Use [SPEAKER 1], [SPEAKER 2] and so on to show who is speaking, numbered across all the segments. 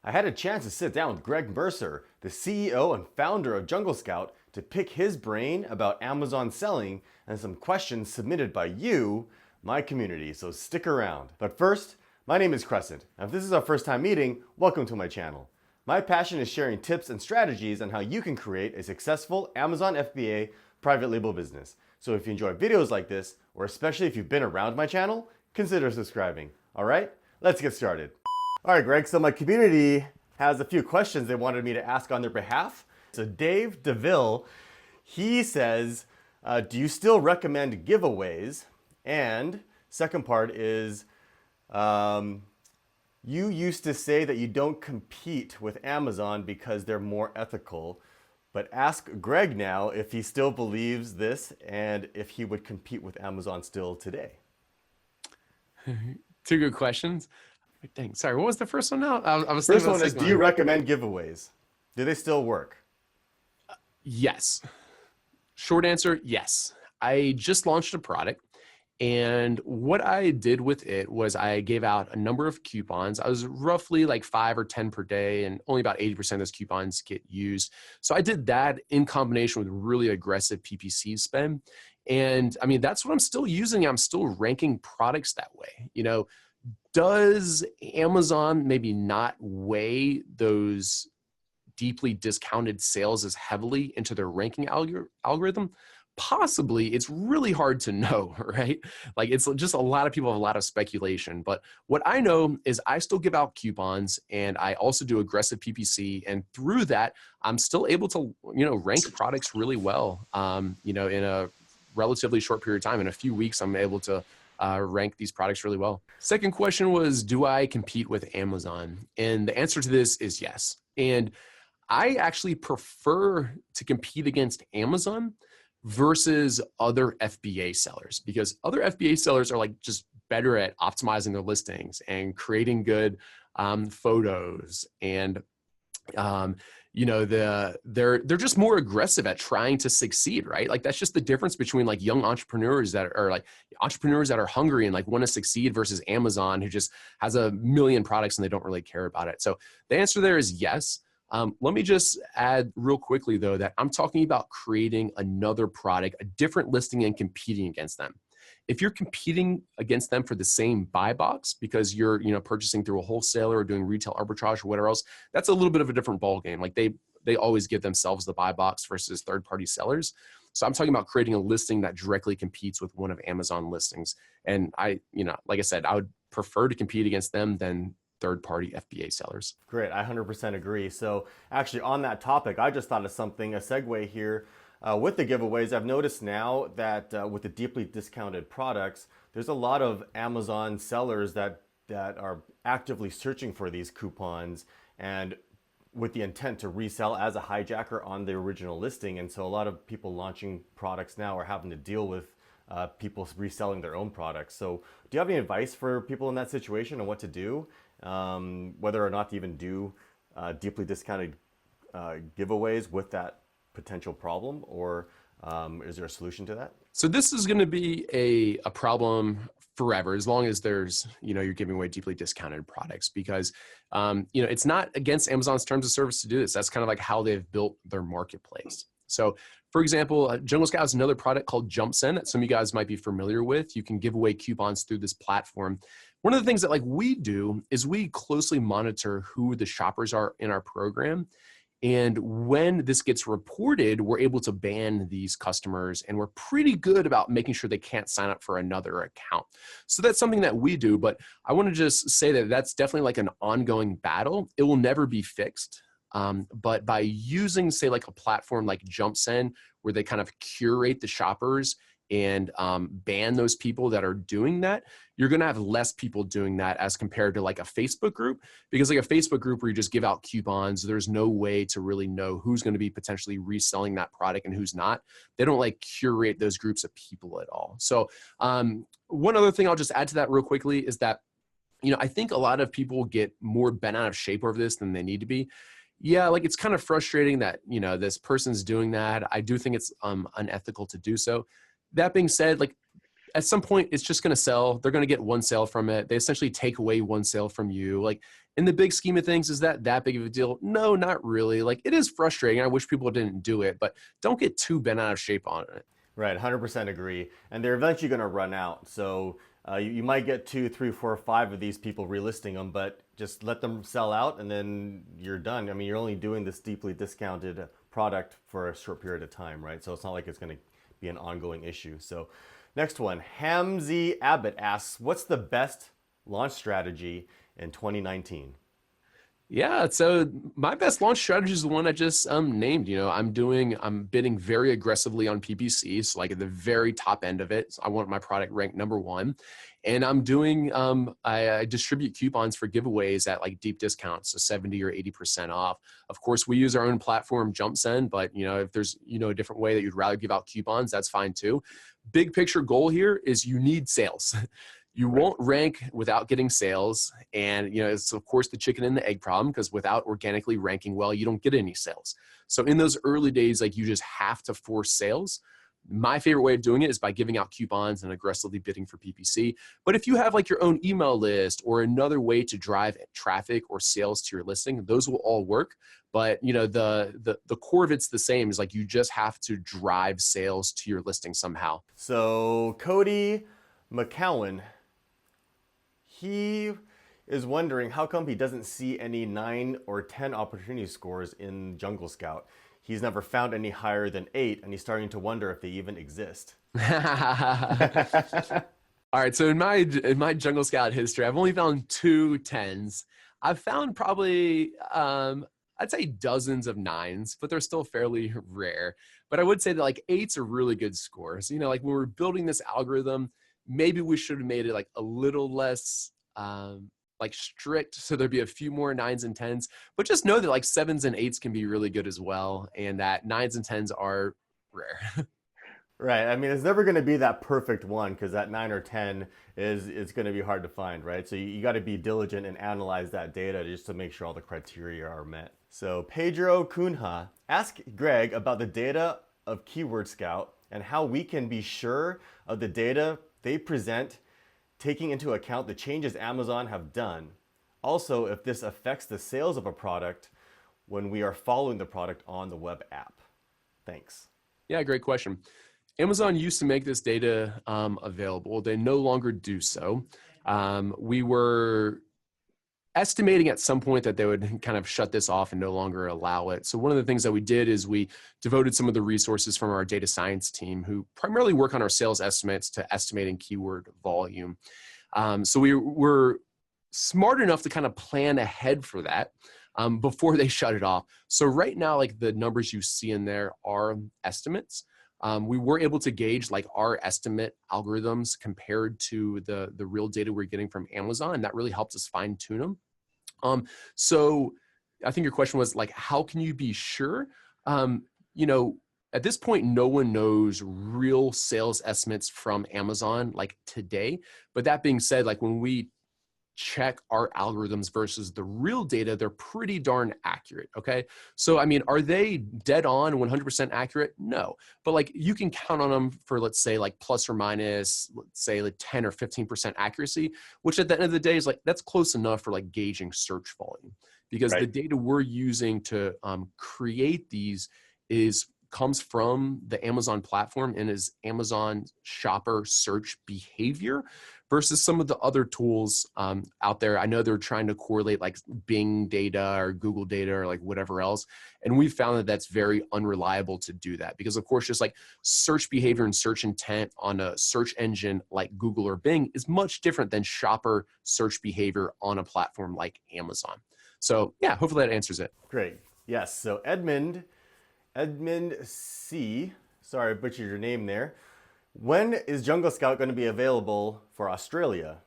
[SPEAKER 1] I had a chance to sit down with Greg Mercer, the CEO and founder of Jungle Scout, to pick his brain about Amazon selling and some questions submitted by you, my community, so stick around. But first, my name is Crescent, and if this is our first time meeting, welcome to my channel. My passion is sharing tips and strategies on how you can create a successful Amazon FBA private label business. So if you enjoy videos like this, or especially if you've been around my channel, consider subscribing. All right, let's get started. All right, Greg, so my community has a few questions they wanted me to ask on their behalf. So Dave DeVille, he says, do you still recommend giveaways? And second part is, you used to say that you don't compete with Amazon because they're more ethical, but ask Greg now if he still believes this and if he would compete with Amazon still today.
[SPEAKER 2] Two good questions. Dang, sorry, what was the first one now? I was
[SPEAKER 1] First
[SPEAKER 2] thinking
[SPEAKER 1] one is, do you recommend giveaways? Do they still work?
[SPEAKER 2] Yes. Short answer, yes. I just launched a product, and what I did with it was I gave out a number of coupons. I was roughly like 5 or 10 per day, and only about 80% of those coupons get used. So I did that in combination with really aggressive PPC spend. And I mean, that's what I'm still using. I'm still ranking products that way. You know, does Amazon maybe not weigh those deeply discounted sales as heavily into their ranking algorithm? Possibly. It's really hard to know, right? Like, it's just a lot of people have a lot of speculation. But what I know is I still give out coupons, and I also do aggressive PPC. And through that, I'm still able to, rank products really well, in a relatively short period of time. In a few weeks, I'm able to rank these products really well. Second question was, do I compete with Amazon? And the answer to this is yes. And I actually prefer to compete against Amazon versus other FBA sellers, because other FBA sellers are like just better at optimizing their listings and creating good photos, and they're just more aggressive at trying to succeed, right? Like, that's just the difference between like young entrepreneurs that are hungry and like want to succeed versus Amazon, who just has a million products and they don't really care about it. So the answer there is yes. Let me just add real quickly though, that I'm talking about creating another product, a different listing, and competing against them. If you're competing against them for the same buy box because you're, purchasing through a wholesaler or doing retail arbitrage or whatever else, that's a little bit of a different ballgame. Like, they always give themselves the buy box versus third-party sellers. So I'm talking about creating a listing that directly competes with one of Amazon listings. And like I said, I would prefer to compete against them than third-party FBA sellers.
[SPEAKER 1] Great, I 100% agree. So actually on that topic, I just thought of something, a segue here. With the giveaways, I've noticed now that with the deeply discounted products, there's a lot of Amazon sellers that are actively searching for these coupons and with the intent to resell as a hijacker on the original listing. And so a lot of people launching products now are having to deal with people reselling their own products. So do you have any advice for people in that situation on what to do? Whether or not to even do deeply discounted giveaways with that potential problem, or is there a solution to that?
[SPEAKER 2] So this is going to be a problem forever, as long as there's, you're giving away deeply discounted products, because, it's not against Amazon's terms of service to do this. That's kind of like how they've built their marketplace. So for example, Jungle Scout has another product called JumpSend that some of you guys might be familiar with. You can give away coupons through this platform. One of the things that we do is we closely monitor who the shoppers are in our program. And when this gets reported, we're able to ban these customers, and we're pretty good about making sure they can't sign up for another account. So that's something that we do, but I want to just say that that's definitely like an ongoing battle. It will never be fixed. But by using, say, like a platform like JumpSend, where they kind of curate the shoppers and ban those people that are doing that, you're going to have less people doing that as compared to like a Facebook group. Because like a Facebook group where you just give out coupons, there's no way to really know who's going to be potentially reselling that product and who's not. They don't like curate those groups of people at all. So one other thing I'll just add to that real quickly is that, I think a lot of people get more bent out of shape over this than they need to be. Yeah, like, it's kind of frustrating that, this person's doing that. I do think it's unethical to do so. That being said, like, At some point, it's just going to sell. They're going to get one sale from it. They essentially take away one sale from you. Like, in the big scheme of things, is that big of a deal? No, not really. Like, it is frustrating. I wish people didn't do it, but don't get too bent out of shape on it.
[SPEAKER 1] Right, 100% agree. And they're eventually going to run out. So you might get 2, 3, 4, 5 of these people relisting them, but just let them sell out and then you're done. I mean, you're only doing this deeply discounted product for a short period of time, right? So it's not like it's going to be an ongoing issue. So next one, Hamzy Abbott asks, what's the best launch strategy in 2019?
[SPEAKER 2] Yeah, so my best launch strategy is the one I just named. I'm bidding very aggressively on PPC, so like at the very top end of it. So I want my product ranked number one, and I'm doing I distribute coupons for giveaways at like deep discounts, so 70 or 80% off. Of course, we use our own platform, JumpSend, but if there's a different way that you'd rather give out coupons, that's fine too. Big picture goal here is you need sales. You won't rank without getting sales. And, it's of course the chicken and the egg problem, because without organically ranking well, you don't get any sales. So in those early days, like, you just have to force sales. My favorite way of doing it is by giving out coupons and aggressively bidding for PPC. But if you have like your own email list or another way to drive traffic or sales to your listing, those will all work. But the core of it's the same, is like you just have to drive sales to your listing somehow.
[SPEAKER 1] So Cody McCowan, he is wondering how come he doesn't see any 9 or 10 opportunity scores in Jungle Scout. He's never found any higher than 8, and he's starting to wonder if they even exist.
[SPEAKER 2] All right, so in my Jungle Scout history, I've only found 2 10s. I've found probably I'd say dozens of 9s, but they're still fairly rare. But I would say that like 8s are really good scores. Like when we're building this algorithm, maybe we should have made it like a little less like strict, so there'd be a few more 9s and 10s. But just know that like 7s and 8s can be really good as well, and that 9s and 10s are rare.
[SPEAKER 1] Right. I mean, it's never going to be that perfect one, because that 9 or 10 is going to be hard to find, right? So you got to be diligent and analyze that data just to make sure all the criteria are met. So Pedro Cunha, ask Greg about the data of Keyword Scout and how we can be sure of the data they present, taking into account the changes Amazon have done. Also, if this affects the sales of a product when we are following the product on the web app. Thanks.
[SPEAKER 2] Yeah, great question. Amazon used to make this data available. They no longer do so. We were estimating at some point that they would kind of shut this off and no longer allow it. So one of the things that we did is we devoted some of the resources from our data science team, who primarily work on our sales estimates, to estimating keyword volume. So we were smart enough to kind of plan ahead for that before they shut it off. So right now, like, the numbers you see in there are estimates. We were able to gauge like our estimate algorithms compared to the real data we're getting from Amazon, and that really helps us fine tune them. So I think your question was like, how can you be sure? At this point, no one knows real sales estimates from Amazon like today. But that being said, like, when we check our algorithms versus the real data, they're pretty darn accurate. Okay. So, I mean, are they dead on 100% accurate? No, but like, you can count on them for, let's say, like plus or minus, let's say like 10 or 15% accuracy, which at the end of the day is like, that's close enough for like gauging search volume, because
[SPEAKER 1] Right.
[SPEAKER 2] the data we're using to create these comes from the Amazon platform and is Amazon shopper search behavior versus some of the other tools out there. I know they're trying to correlate like Bing data or Google data or like whatever else. And we've found that that's very unreliable to do that, because of course, just like search behavior and search intent on a search engine like Google or Bing is much different than shopper search behavior on a platform like Amazon. So yeah, hopefully that answers it.
[SPEAKER 1] Great. Yes. So Edmund C. Sorry, I butchered your name there. When is Jungle Scout going to be available for Australia?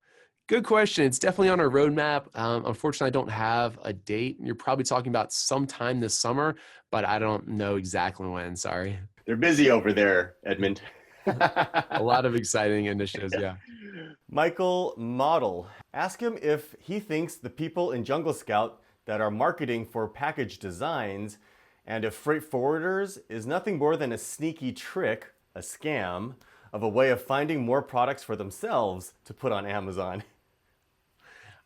[SPEAKER 2] Good question. It's definitely on our roadmap. Unfortunately, I don't have a date. You're probably talking about sometime this summer, but I don't know exactly when. Sorry.
[SPEAKER 1] They're busy over there, Edmund.
[SPEAKER 2] A lot of exciting initiatives, yeah.
[SPEAKER 1] Michael Model, ask him if he thinks the people in Jungle Scout that are marketing for package designs and if freight forwarders is nothing more than a sneaky trick, a scam, of a way of finding more products for themselves to put on Amazon.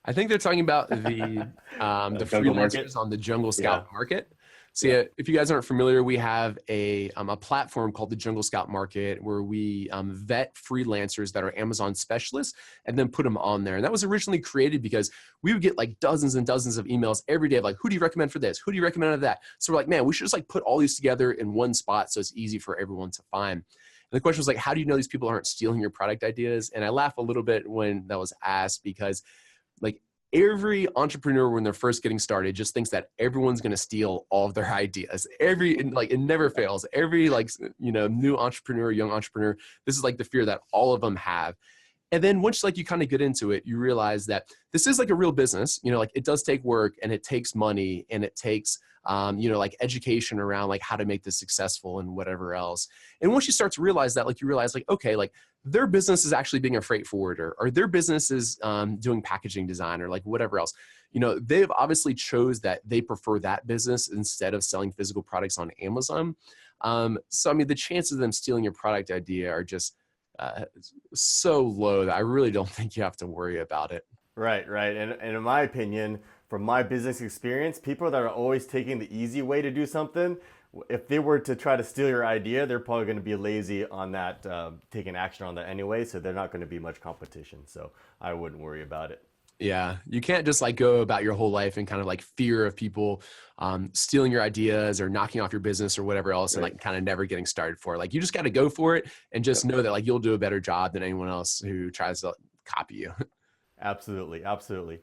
[SPEAKER 2] I think they're talking about the
[SPEAKER 1] Jungle
[SPEAKER 2] freelancers
[SPEAKER 1] Market.
[SPEAKER 2] on the Jungle
[SPEAKER 1] Yeah.
[SPEAKER 2] Scout Market. So
[SPEAKER 1] Yeah.
[SPEAKER 2] yeah, if you guys aren't familiar, we have a platform called the Jungle Scout Market where we vet freelancers that are Amazon specialists and then put them on there. And that was originally created because we would get like dozens and dozens of emails every day of like, who do you recommend for this? Who do you recommend for that? So we're like, man, we should just like put all these together in one spot so it's easy for everyone to find. And the question was like, how do you know these people aren't stealing your product ideas? And I laugh a little bit when that was asked because like every entrepreneur when they're first getting started just thinks that everyone's going to steal all of their ideas. It never fails. Every new entrepreneur, young entrepreneur, this is like the fear that all of them have. And then once like you kind of get into it, you realize that this is like a real business. Like it does take work and it takes money and it takes like education around like how to make this successful and whatever else. And once you start to realize that, like you realize like, okay, like their business is actually being a freight forwarder or their business is doing packaging design or like whatever else. They've obviously chose that they prefer that business instead of selling physical products on Amazon. So, I mean, the chances of them stealing your product idea are just so low that I really don't think you have to worry about it.
[SPEAKER 1] Right, right. And in my opinion, from my business experience, people that are always taking the easy way to do something, if they were to try to steal your idea, they're probably going to be lazy on that, taking action on that anyway. So they're not going to be much competition. So I wouldn't worry about it.
[SPEAKER 2] Yeah, you can't just like go about your whole life in kind of like fear of people stealing your ideas or knocking off your business or whatever else, and like kind of never getting started for it. Like you just got to go for it and just know that like you'll do a better job than anyone else who tries to copy you.
[SPEAKER 1] Absolutely, absolutely.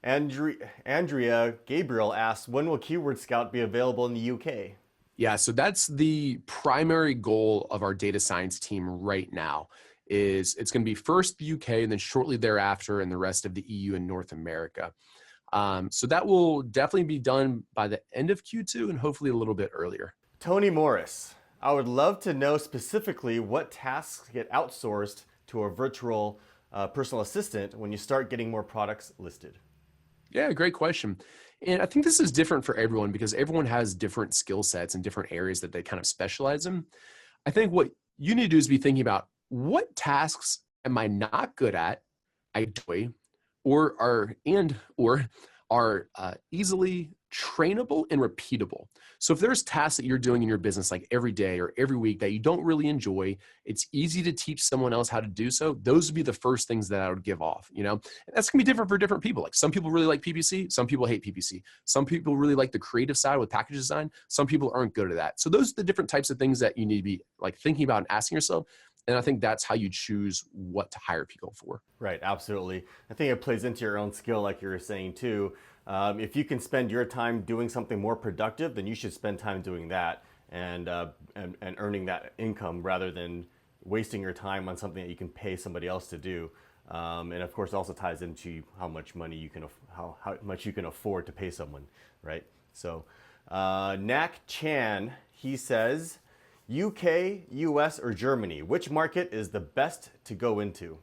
[SPEAKER 1] Andrea Gabriel asks, when will Keyword Scout be available in the UK?
[SPEAKER 2] Yeah, so that's the primary goal of our data science team right now. Is it's going to be first the UK and then shortly thereafter in the rest of the EU and North America. So that will definitely be done by the end of Q2 and hopefully a little bit earlier.
[SPEAKER 1] Tony Morris, I would love to know specifically what tasks get outsourced to a virtual personal assistant when you start getting more products listed.
[SPEAKER 2] Yeah, great question. And I think this is different for everyone because everyone has different skill sets and different areas that they kind of specialize in. I think what you need to do is be thinking about what tasks am I not good at, I enjoy, or are easily trainable and repeatable. So if there's tasks that you're doing in your business like every day or every week that you don't really enjoy, it's easy to teach someone else how to do so. Those would be the first things that I would give off. And that's gonna be different for different people. Like some people really like PPC, some people hate PPC. Some people really like the creative side with package design. Some people aren't good at that. So those are the different types of things that you need to be like thinking about and asking yourself. And I think that's how you choose what to hire people for.
[SPEAKER 1] Right, absolutely. I think it plays into your own skill, like you were saying too. If you can spend your time doing something more productive, then you should spend time doing that and earning that income rather than wasting your time on something that you can pay somebody else to do. And of course, it also ties into how much money you can how much you can afford to pay someone, right? So, Nak Chan, he says, UK, US, or Germany, which market is the best to go into?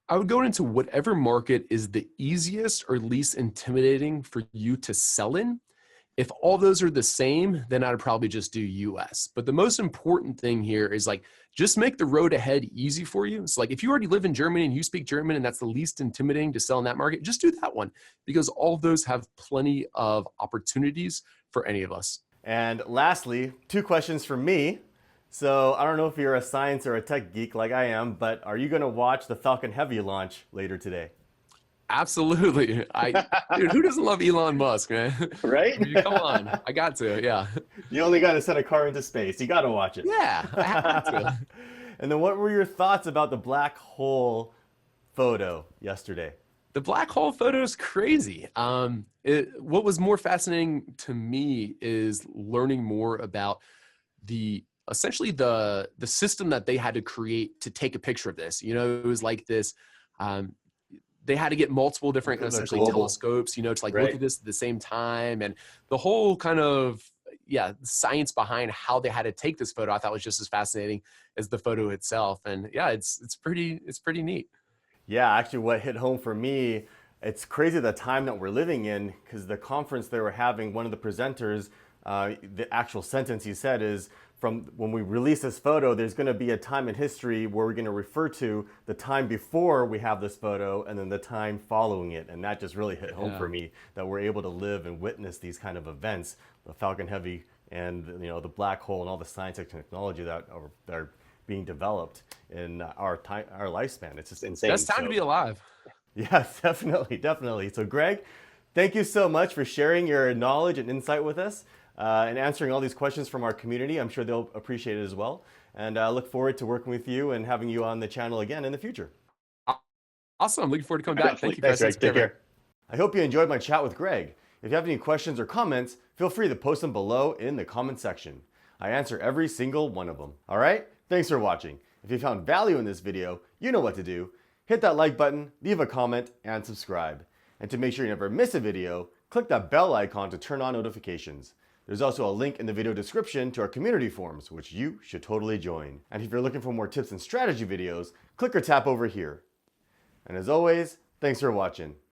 [SPEAKER 2] I would go into whatever market is the easiest or least intimidating for you to sell in. If all those are the same, then I'd probably just do US. But the most important thing here is like, just make the road ahead easy for you. So like if you already live in Germany and you speak German and that's the least intimidating to sell in that market, just do that one because all of those have plenty of opportunities for any of us.
[SPEAKER 1] And lastly, 2 questions from me. So I don't know if you're a science or a tech geek like I am, but are you going to watch the Falcon Heavy launch later today?
[SPEAKER 2] Absolutely. Dude, who doesn't love Elon Musk, man?
[SPEAKER 1] Right?
[SPEAKER 2] I mean, come on. I got to, yeah.
[SPEAKER 1] You only got to send a car into space. You got to watch it.
[SPEAKER 2] Yeah, I had to.
[SPEAKER 1] And then what were your thoughts about the black hole photo yesterday?
[SPEAKER 2] The black hole photo is crazy. What was more fascinating to me is learning more about essentially the system that they had to create to take a picture of this. It was like this. They had to get multiple different essentially telescopes, to like look at this at the same time, and the whole kind of science behind how they had to take this photo I thought was just as fascinating as the photo itself. And yeah, it's pretty neat.
[SPEAKER 1] Yeah, actually what hit home for me, it's crazy the time that we're living in because the conference they were having, one of the presenters The actual sentence he said is, from when we release this photo, there's going to be a time in history where we're going to refer to the time before we have this photo and then the time following it. And that just really hit home for me, that we're able to live and witness these kind of events, the Falcon Heavy and the black hole and all the science and technology that are being developed in our lifespan. It's just insane.
[SPEAKER 2] Best time to be alive.
[SPEAKER 1] Yes, definitely, definitely. So Greg, thank you so much for sharing your knowledge and insight with us and answering all these questions from our community. I'm sure they'll appreciate it as well. And I look forward to working with you and having you on the channel again in the future.
[SPEAKER 2] Awesome. I'm looking forward to coming back. Thank you,
[SPEAKER 1] Thanks,
[SPEAKER 2] Chris.
[SPEAKER 1] Greg. Take care. I hope you enjoyed my chat with Greg. If you have any questions or comments, feel free to post them below in the comment section. I answer every single one of them. All right? Thanks for watching. If you found value in this video, you know what to do. Hit that like button, leave a comment, and subscribe. And to make sure you never miss a video, click that bell icon to turn on notifications. There's also a link in the video description to our community forums, which you should totally join. And if you're looking for more tips and strategy videos, click or tap over here. And as always, thanks for watching.